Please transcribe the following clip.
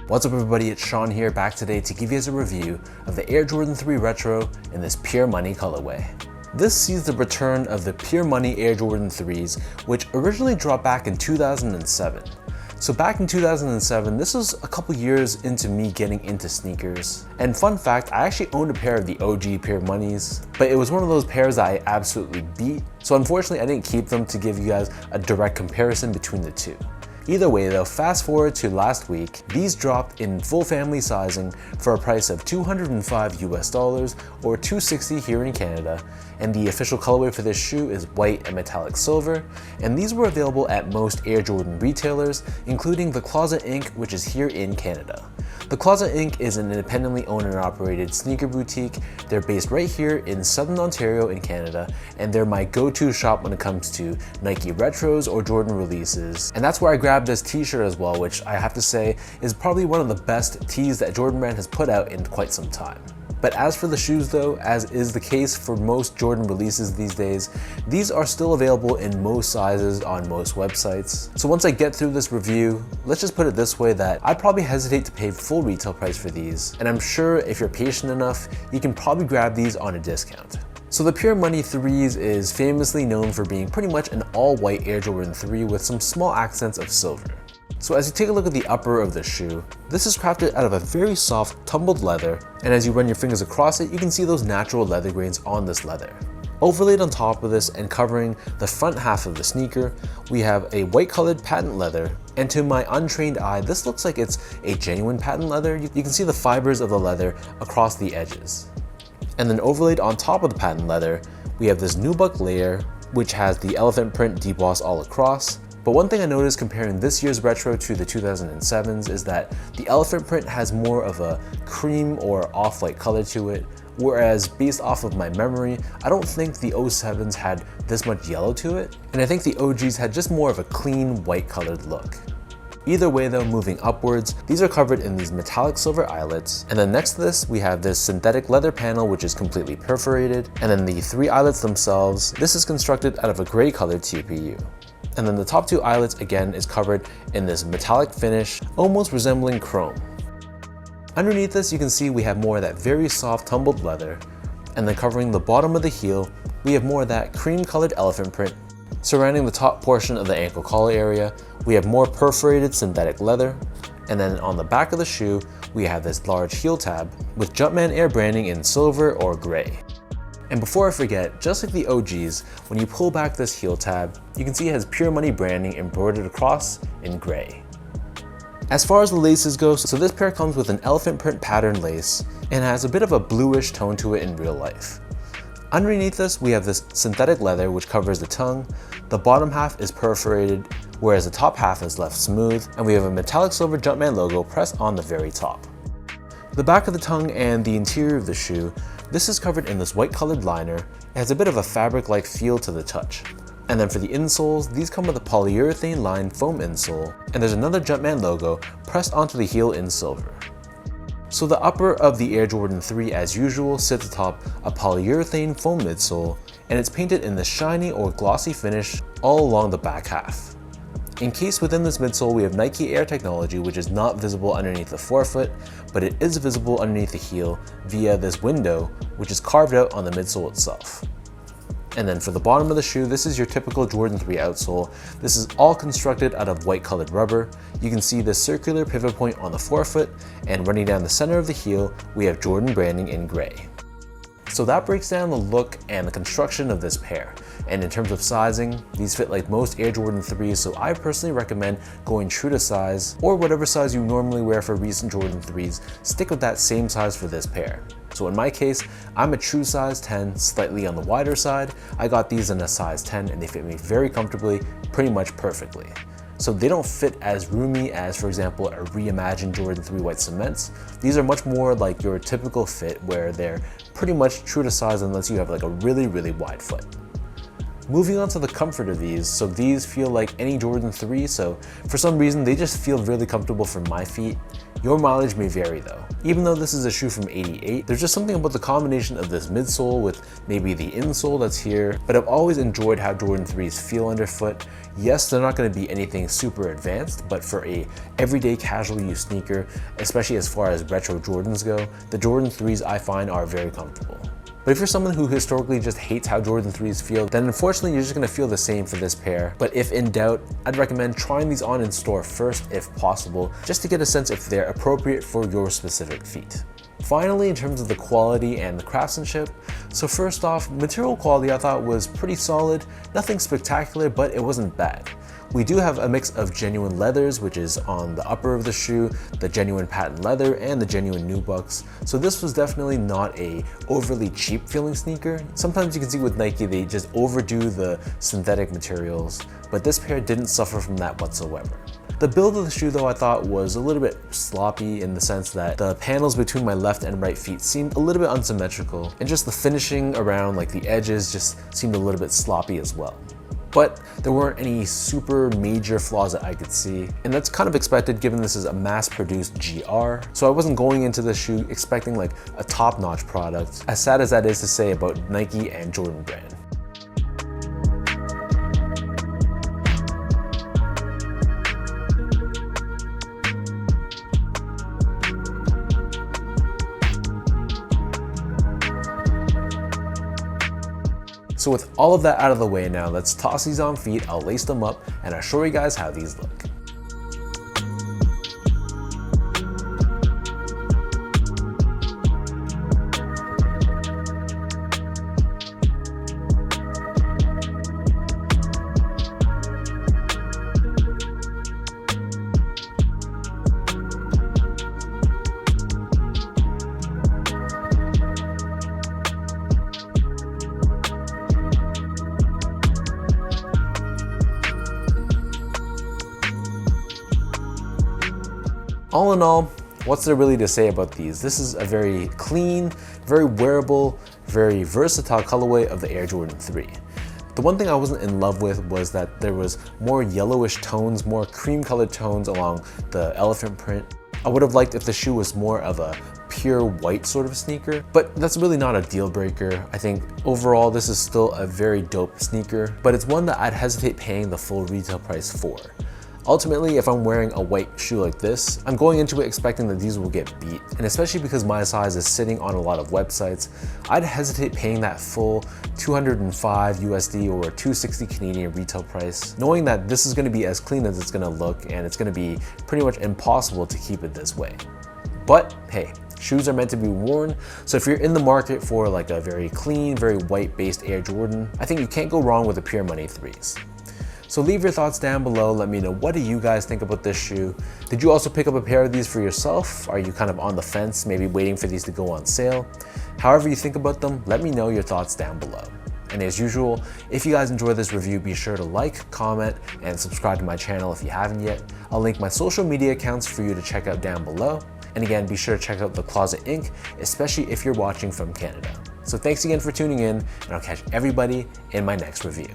What's up everybody, it's Sean here, back today to give you guys a review of the Air Jordan 3 Retro in this Pure Money colorway. This sees the return of the Pure Money Air Jordan 3s, which originally dropped back in 2007. So back in 2007, this was a couple years into me getting into sneakers. And fun fact, I actually owned a pair of the OG Pure Moneys, but it was one of those pairs that I absolutely beat. So unfortunately, I didn't keep them to give you guys a direct comparison between the two. Either way though, fast forward to last week, these dropped in full family sizing for a price of $205 US or $260 here in Canada, and the official colorway for this shoe is white and metallic silver, and these were available at most Air Jordan retailers, including the Closet Inc., which is here in Canada. The Closet Inc. is an independently owned and operated sneaker boutique. They're based right here in Southern Ontario in Canada, and they're my go-to shop when it comes to Nike retros or Jordan releases. And that's where I grabbed this t-shirt as well, which I have to say is probably one of the best tees that Jordan Brand has put out in quite some time. But as for the shoes though, as is the case for most Jordan releases these days, these are still available in most sizes on most websites. So once I get through this review, let's just put it this way that I'd probably hesitate to pay full retail price for these. And I'm sure if you're patient enough, you can probably grab these on a discount. So the Pure Money 3s is famously known for being pretty much an all-white Air Jordan 3 with some small accents of silver. So as you take a look at the upper of the shoe, this is crafted out of a very soft tumbled leather, and as you run your fingers across it, you can see those natural leather grains on this leather. Overlaid on top of this and covering the front half of the sneaker, we have a white colored patent leather, and to my untrained eye, this looks like it's a genuine patent leather. You can see the fibers of the leather across the edges. And then overlaid on top of the patent leather, we have this nubuck layer, which has the elephant print debossed all across. But one thing I noticed comparing this year's retro to the 2007s is that the elephant print has more of a cream or off-white color to it, whereas based off of my memory, I don't think the 07s had this much yellow to it, and I think the OGs had just more of a clean white colored look. Either way though, moving upwards, these are covered in these metallic silver eyelets, and then next to this we have this synthetic leather panel which is completely perforated, and then the three eyelets themselves, this is constructed out of a gray colored TPU. And then the top two eyelets again is covered in this metallic finish, almost resembling chrome. Underneath this you can see we have more of that very soft tumbled leather, and then covering the bottom of the heel, we have more of that cream colored elephant print. Surrounding the top portion of the ankle collar area, we have more perforated synthetic leather, and then on the back of the shoe, we have this large heel tab with Jumpman Air branding in silver or gray. And before I forget, just like the OGs, when you pull back this heel tab, you can see it has Pure Money branding embroidered across in gray. As far as the laces go, so this pair comes with an elephant print pattern lace and has a bit of a bluish tone to it in real life. Underneath this, we have this synthetic leather which covers the tongue. The bottom half is perforated, whereas the top half is left smooth, and we have a metallic silver Jumpman logo pressed on the very top. The back of the tongue and the interior of the shoe, this is covered in this white colored liner. It has a bit of a fabric-like feel to the touch. And then for the insoles, these come with a polyurethane lined foam insole, and there's another Jumpman logo pressed onto the heel in silver. So the upper of the Air Jordan 3 as usual sits atop a polyurethane foam midsole, and it's painted in the shiny or glossy finish all along the back half. Encased within this midsole, we have Nike Air technology, which is not visible underneath the forefoot, but it is visible underneath the heel via this window, which is carved out on the midsole itself. And then for the bottom of the shoe, this is your typical Jordan 3 outsole. This is all constructed out of white colored rubber. You can see the circular pivot point on the forefoot, and running down the center of the heel, we have Jordan branding in gray. So that breaks down the look and the construction of this pair. And in terms of sizing, these fit like most Air Jordan 3s, so I personally recommend going true to size, or whatever size you normally wear for recent Jordan 3s, stick with that same size for this pair. So in my case, I'm a true size 10, slightly on the wider side. I got these in a size 10 and they fit me very comfortably, pretty much perfectly. So they don't fit as roomy as, for example, a reimagined Jordan 3 white cements. These are much more like your typical fit where they're pretty much true to size unless you have like a really wide foot. Moving on to the comfort of these, so these feel like any Jordan 3, so for some reason they just feel really comfortable for my feet. Your mileage may vary though. Even though this is a shoe from '88, there's just something about the combination of this midsole with maybe the insole that's here, but I've always enjoyed how Jordan 3s feel underfoot. Yes, they're not going to be anything super advanced, but for a everyday casual use sneaker, especially as far as retro Jordans go, the Jordan 3s I find are very comfortable. But if you're someone who historically just hates how Jordan 3s feel, then unfortunately you're just gonna feel the same for this pair. But if in doubt, I'd recommend trying these on in store first if possible, just to get a sense if they're appropriate for your specific feet. Finally, in terms of the quality and the craftsmanship, so first off, material quality I thought was pretty solid, nothing spectacular, but it wasn't bad. We do have a mix of genuine leathers, which is on the upper of the shoe, the genuine patent leather, and the genuine nubucks. So this was definitely not a overly cheap feeling sneaker. Sometimes you can see with Nike, they just overdo the synthetic materials, but this pair didn't suffer from that whatsoever. The build of the shoe though I thought was a little bit sloppy in the sense that the panels between my left and right feet seemed a little bit unsymmetrical, and just the finishing around like the edges just seemed a little bit sloppy as well. But there weren't any super major flaws that I could see, and that's kind of expected given this is a mass-produced GR. So I wasn't going into this shoe expecting like a top-notch product, as sad as that is to say about Nike and Jordan brand. So with all of that out of the way now, let's toss these on feet, I'll lace them up, and I'll show you guys how these look. All in all, what's there really to say about these? This is a very clean, very wearable, very versatile colorway of the Air Jordan 3. The one thing I wasn't in love with was that there was more yellowish tones, more cream colored tones along the elephant print. I would have liked if the shoe was more of a pure white sort of sneaker, but that's really not a deal breaker. I think overall this is still a very dope sneaker, but it's one that I'd hesitate paying the full retail price for. Ultimately, if I'm wearing a white shoe like this, I'm going into it expecting that these will get beat. And especially because my size is sitting on a lot of websites, I'd hesitate paying that full 205 USD or 260 Canadian retail price, knowing that this is gonna be as clean as it's gonna look and it's gonna be pretty much impossible to keep it this way. But hey, shoes are meant to be worn, so if you're in the market for like a very clean, very white-based Air Jordan, I think you can't go wrong with the Pure Money 3s. So leave your thoughts down below, let me know what do you guys think about this shoe. Did you also pick up a pair of these for yourself? Are you kind of on the fence, maybe waiting for these to go on sale? However you think about them, let me know your thoughts down below. And as usual, if you guys enjoyed this review, be sure to like, comment, and subscribe to my channel if you haven't yet. I'll link my social media accounts for you to check out down below. And again, be sure to check out the Closet Inc., especially if you're watching from Canada. So thanks again for tuning in, and I'll catch everybody in my next review.